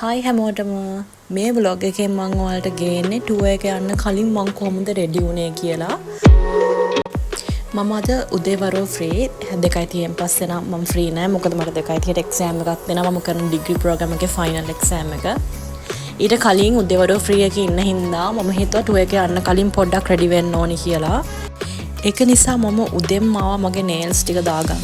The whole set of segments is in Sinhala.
හායි හැමෝටම මේ ව්ලොග් එකෙන් මම ඔයාලට ගේන්නේ ටුවර් එක යන්න කලින් මම කොහොමද රෙඩි වුණේ කියලා. මම අද උදේවරු ෆ්‍රී 2:30න් පස්සේ නම් මම ෆ්‍රී නෑ. මොකද මට 2:30ට එක්සෑම් එකක් වෙනවා. මම කරන ඩිග්‍රී ප්‍රෝග්‍රෑම් එකේ ෆයිනල් එක්සෑම් එක. ඊට කලින් උදේවරු ෆ්‍රී එකේ ඉන්න හින්දා මම හිතුවා ටුවර් එක යන්න කලින් පොඩ්ඩක් රෙඩි වෙන්න ඕනි කියලා. ඒක නිසා මම උදෙන්ම ආවා මගේ නේල්ස් ටික දාගන්න.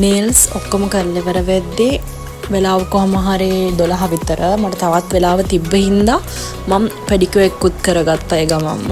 නේල්ස් ඔක්කොම කරලා ඉවර වෙද්දී වෙලාව කොහම හරි 12 විතර මට තවත් වෙලාව තිබ්බ හින්දා මම පෙඩිකියුර් එකකුත් කරගත්තා ඒ ගමන්ම.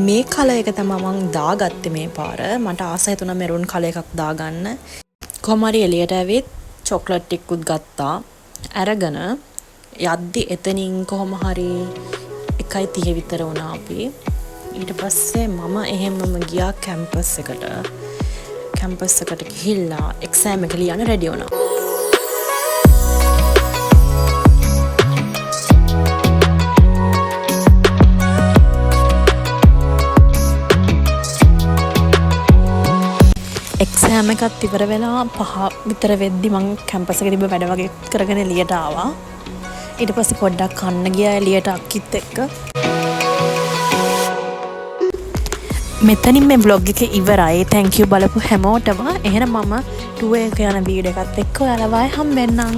මේ කලර් එක තමයි මම දාගත්තේ මේ පාර. මට ආසයි තුන මෙරුන් කලර් එකක් දාගන්න. කොහොම හරි එළියට ඇවිත් චොක්ලට් ටිකකුත් ගත්තා. අරගෙන යද්දි එතනින් කොහොම හරි 1:30 විතර වුණා අපි. ඊට පස්සේ මම එහෙමම ගියා කැම්පස් එකට. කැම්පස් එකට ගිහිල්ලා එක්සෑම් එක ලියන්න රෙඩි වුණා. එක්සෑම් එකත් ඉවර වෙලා 5 විතර වෙද්දි මං කැම්පස් එකේ තිබ්බ වැඩ වගේ කරගෙන එළියට ආවා. ඊට පස්සේ පොඩ්ඩක් කන්න ගියා එළියට අක්කිත් එක්ක. මෙතනින් මේ vlog එක ඉවරයි. thank you බලපු හැමෝටම. එහෙනම් මම ටුවර් එක යන වීඩියෝ එකත් එක්ක ඔයාලව ආයෙ හම්බෙන්නම්.